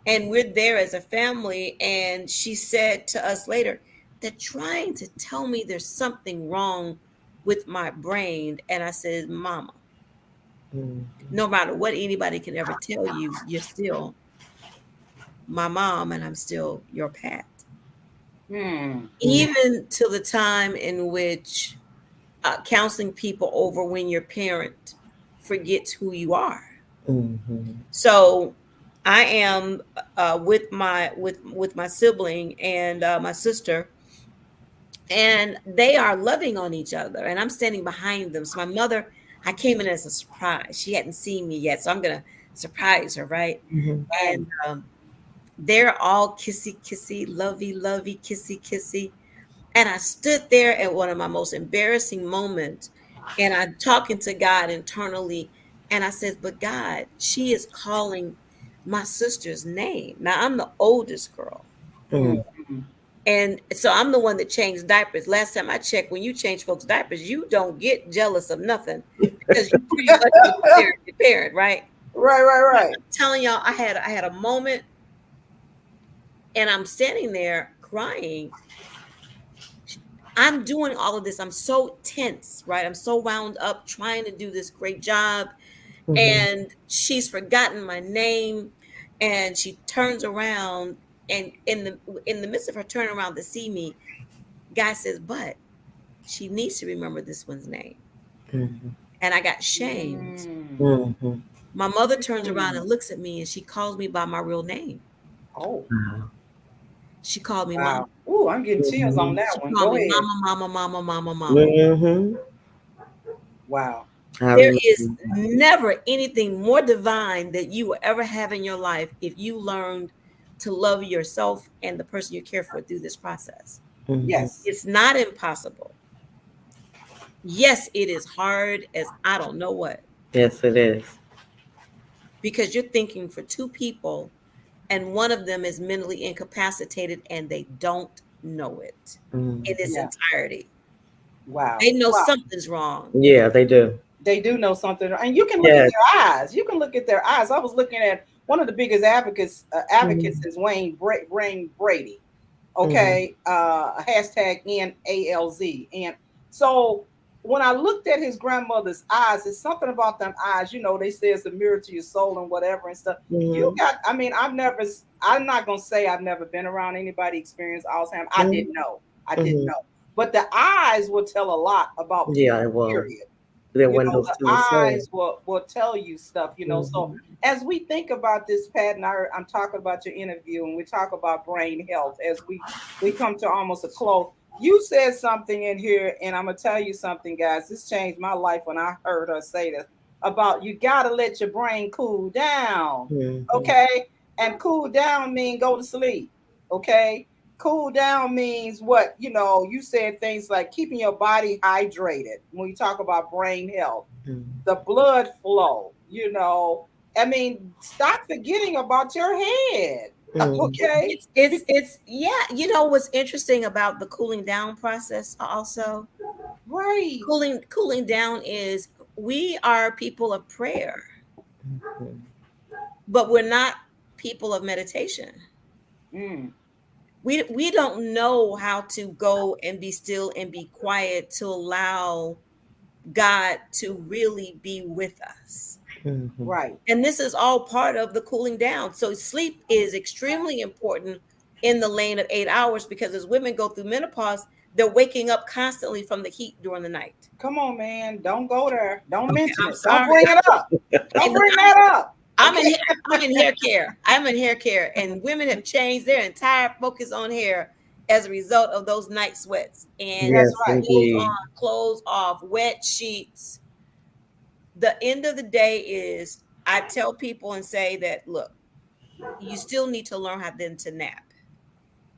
and we're there as a family, and she said to us later, they're trying to tell me there's something wrong with my brain. And I said, Mama, no matter what anybody can ever tell you, you're still my mom and I'm still your Pat. Even to the time in which counseling people over when your parent forgets who you are. Mm-hmm. So I am with my sibling and my sister, and they are loving on each other, and I'm standing behind them. So my mother, I came in as a surprise. She hadn't seen me yet, so I'm gonna surprise her, right? Mm-hmm. And they're all kissy, lovey, kissy. And I stood there at one of my most embarrassing moments, and I'm talking to God internally, and I said, but God, she is calling my sister's name. Now, I'm the oldest girl. Mm-hmm. And so I'm the one that changed diapers. Last time I checked, when you change folks' diapers, you don't get jealous of nothing because you pretty much your parent, right? Right. I'm telling y'all, I had a moment, and I'm standing there crying. I'm doing all of this. I'm so tense, right? I'm so wound up trying to do this great job. Mm-hmm. And she's forgotten my name. And she turns around, and in the midst of her turning around to see me, guy says, but she needs to remember this one's name. Mm-hmm. And I got shamed. Mm-hmm. My mother turns around and looks at me, and she calls me by my real name. Oh. She called me Mama. Ooh, I'm getting chills on that one. Go ahead. Mama. Mm-hmm. Wow. There is never anything more divine that you will ever have in your life if you learned to love yourself and the person you care for through this process. Mm-hmm. Yes. It's not impossible. Yes, it is hard as I don't know what. Yes, it is. Because you're thinking for two people, and one of them is mentally incapacitated and they don't know it in its entirety. Wow. They know something's wrong. Yeah, they do. They do know something. And you can look at their eyes. You can look at their eyes. I was looking at one of the biggest advocates is Wayne Brady. Okay. #NALZ. And so when I looked at his grandmother's eyes, it's something about them eyes. You know, they say it's a mirror to your soul and whatever and stuff. You got, I mean, I'm not going to say I've never been around anybody experienced Alzheimer's. I didn't know. I didn't know. But the eyes will tell a lot about people, it will. period. The windows the to the eyes soul. will tell you stuff, So as we think about this, Pat, and I'm talking about your interview, and we talk about brain health as we come to almost a close. You said something in here, and I'm gonna tell you something, guys. This changed my life when I heard her say this about you gotta let your brain cool down, okay? And cool down mean go to sleep, okay? Cool down means what? You said things like keeping your body hydrated when you talk about brain health, the blood flow, I mean, stop forgetting about your head. Okay. It's yeah. What's interesting about the cooling down process also? Right. Cooling down is we are people of prayer, but we're not people of meditation. We don't know how to go and be still and be quiet to allow God to really be with us. Right. And this is all part of the cooling down. So sleep is extremely important in the lane of 8 hours, because as women go through menopause, they're waking up constantly from the heat during the night. Come on, man. Don't go there. Don't mention it. Sorry. Don't bring it up. Don't bring that up. I'm in hair care. I'm in hair care, and women have changed their entire focus on hair as a result of those night sweats. And yes, right. Clothes on, clothes off, wet sheets. The end of the day is, I tell people and say that, look, you still need to learn how then to nap.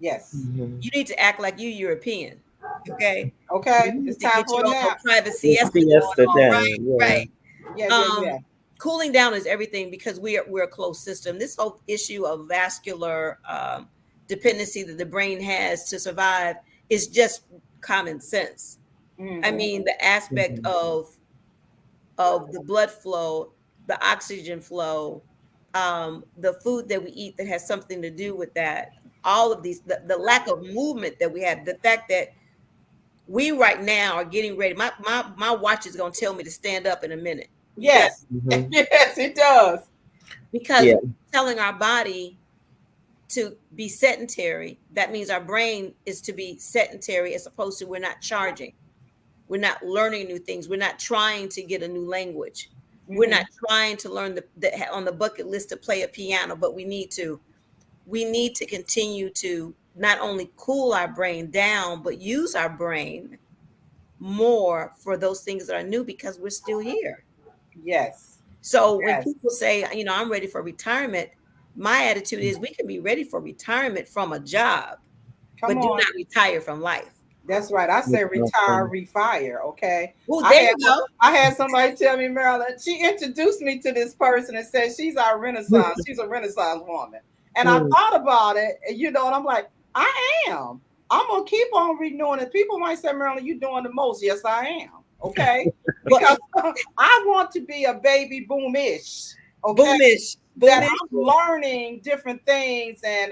Yes. You need to act like you're European. Okay. Okay. It's time for a nap. Private siesta going on, right? Yeah. Cooling down is everything, because we're a closed system. This whole issue of vascular dependency that the brain has to survive is just common sense. I mean, the aspect of the blood flow, the oxygen flow, the food that we eat that has something to do with that. All of these, the lack of movement that we have, the fact that we right now are getting ready. My watch is going to tell me to stand up in a minute. Yes. Yes, it does. Because telling our body to be sedentary, that means our brain is to be sedentary, as opposed to we're not charging. We're not learning new things. We're not trying to get a new language. We're not trying to learn on the bucket list to play a piano, but we need to continue to not cool cool our brain down, but use our brain more for those things that are new, because we're still here. Yes. So when people say, I'm ready for retirement, my attitude is, we can be ready for retirement from a job, but do not retire from life. That's right. I say retire, refire. Okay. Well, there you go. I had somebody tell me, Marilyn, she introduced me to this person and said she's our Renaissance. She's a Renaissance woman. And I thought about it, and I'm like, I am. I'm gonna keep on renewing it. People might say, Marilyn, you're doing the most. Yes, I am. Okay. Because I want to be a baby boomish. Okay. Boomish. That I'm learning different things, and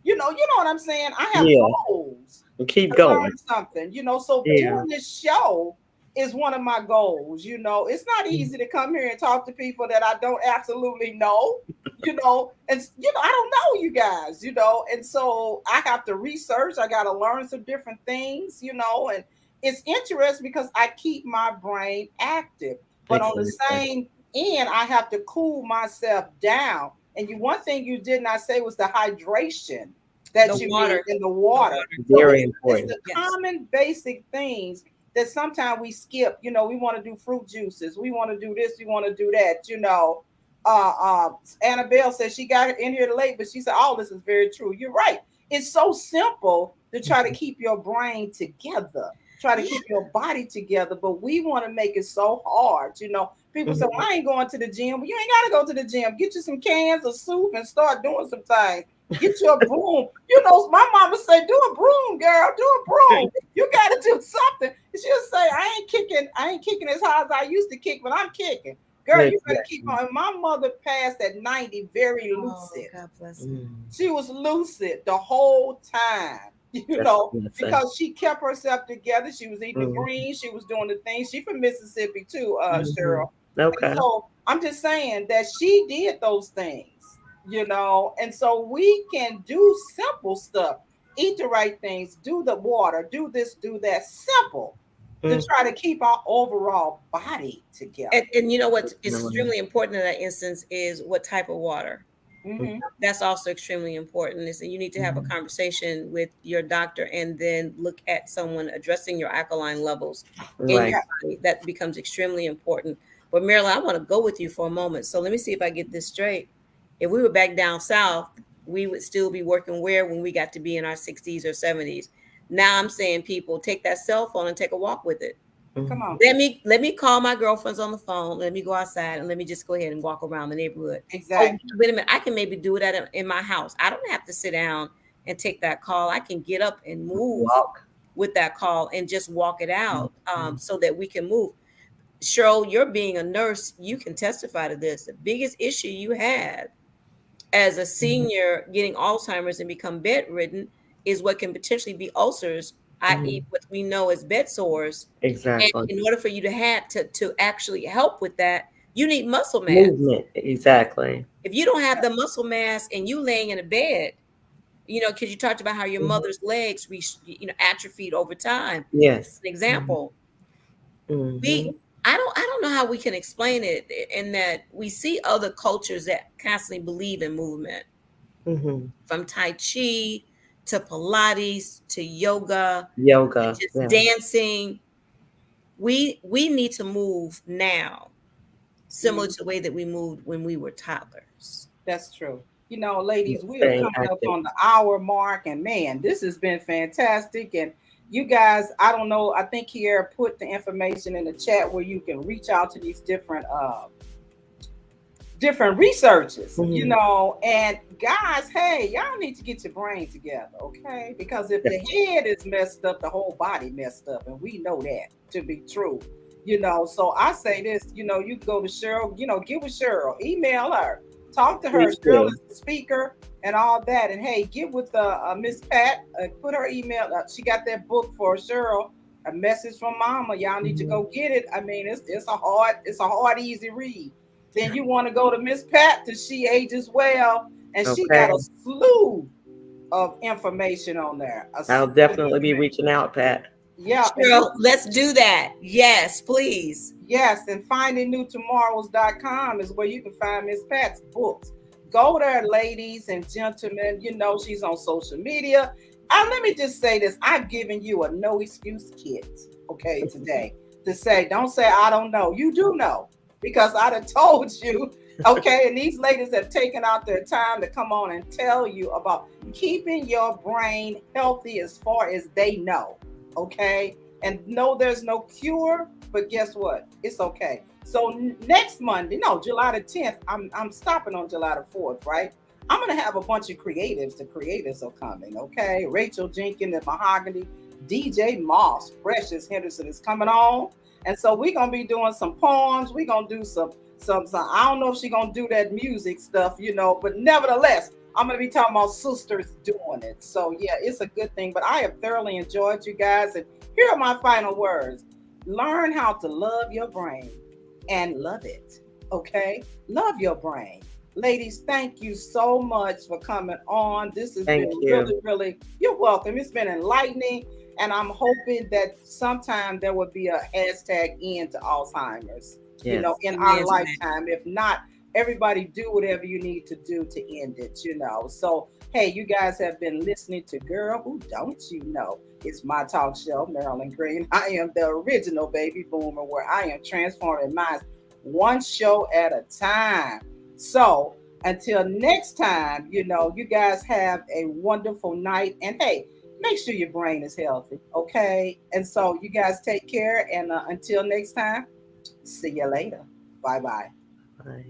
you know what I'm saying? I have goals. Keep going. Learn something, so doing this show is one of my goals. It's not easy to come here and talk to people that I don't absolutely know, and I don't know you guys, and so I have to research. I got to learn some different things, and it's interesting because I keep my brain active, but on the same end, I have to cool myself down. And one thing you did not say was the hydration that you need in the water. Very important. It's the common basic things that sometimes we skip. We want to do fruit juices. We want to do this. We want to do that. Annabelle says she got in here late, but she said, "Oh, this is very true." You're right. It's so simple to try to keep your brain together, try to keep your body together, but we want to make it so hard. People say, well, I ain't going to the gym. Well, you ain't got to go to the gym. Get you some cans of soup and start doing some things. Get you a broom. My mama say, do a broom, girl. Do a broom. You got to do something. She'll say, I ain't kicking as hard as I used to kick, but I'm kicking. Girl, you better keep on. My mother passed at 90, very lucid. God bless her. She was lucid the whole time. because she kept herself together. She was eating the greens. She was doing the things. She from Mississippi too, Sheryl. Okay. And so I'm just saying that she did those things, and so we can do simple stuff, eat the right things, do the water, do this, do that, simple to try to keep our overall body together. And you know what's extremely important in that instance is what type of water. That's also extremely important. Is that you need to have a conversation with your doctor and then look at someone addressing your alkaline levels in your body. That becomes extremely important. But Marilyn, I want to go with you for a moment. So let me see if I get this straight. If we were back down south, we would still be working where when we got to be in our 60s or 70s. Now I'm saying, people, take that cell phone and take a walk with it. Come on. Let me call my girlfriends on the phone. Let me go outside and let me just go ahead and walk around the neighborhood. Exactly. Oh, wait a minute. I can maybe do it in my house. I don't have to sit down and take that call. I can get up and move with that call and just walk it out so that we can move. Sheryl, you're being a nurse. You can testify to this. The biggest issue you have as a senior getting Alzheimer's and become bedridden is what can potentially be ulcers, i.e. what we know as bed sores. Exactly. And in order for you to have to actually help with that, you need muscle mass. Movement. Exactly. If you don't have the muscle mass and you laying in a bed, because you talked about how your mother's legs, atrophied over time. Yes. An example. I don't know how we can explain it in that we see other cultures that constantly believe in movement. From Tai Chi to Pilates to yoga, to just dancing. We need to move now, similar to the way that we moved when we were toddlers. That's true. Ladies, we are coming up on the hour mark, and man, this has been fantastic. And you guys, I don't know, I think here put the information in the chat where you can reach out to these different researchers, and guys, hey, y'all need to get your brain together, okay? Because if the head is messed up, the whole body messed up, and we know that to be true, So I say this, you can go to Sheryl, get with Sheryl, email her, talk to her. Sheryl is the speaker and all that, and hey, get with Miss Pat, put her email. She got that book for Sheryl, A Message from Mama. Y'all need to go get it. I mean, it's a hard, easy read. Then you want to go to Miss Pat to She Ages Well, and she got a slew of information on there. I'll definitely be reaching out, Pat. Yeah. Sheryl, let's do that. Yes, please. Yes, and findingnewtomorrows.com is where you can find Miss Pat's books. Go there, ladies and gentlemen. She's on social media. And let me just say this. I've given you a no excuse kit, okay, today to say, don't say, I don't know. You do know, because I'd have told you, okay? And these ladies have taken out their time to come on and tell you about keeping your brain healthy as far as they know, okay? And no, there's no cure, but guess what? It's okay. So next Monday, July the 10th, I'm stopping on July the 4th, right? I'm going to have a bunch of creatives. The creatives are coming, okay? Rachel Jenkins and Mahogany, DJ Moss, Precious Henderson is coming on. And so we're going to be doing some poems. We're going to do some, I don't know if she's going to do that music stuff, but nevertheless, I'm going to be talking about sisters doing it. So yeah, it's a good thing, but I have thoroughly enjoyed you guys. And here are my final words. Learn how to love your brain and love it, okay? Love your brain. Ladies, thank you so much for coming on. This has been really, really, you're welcome. It's been enlightening. And I'm hoping that sometime there will be a hashtag end to Alzheimer's, in our lifetime. If not, everybody do whatever you need to do to end it, So, hey, you guys have been listening to Girl Who Don't You Know. It's my talk show, Marilyn Green. I am the original baby boomer, where I am transforming minds one show at a time. So until next time, you guys have a wonderful night. And hey, make sure your brain is healthy, okay? And so you guys take care. And until next time, see you later. Bye-bye. Bye.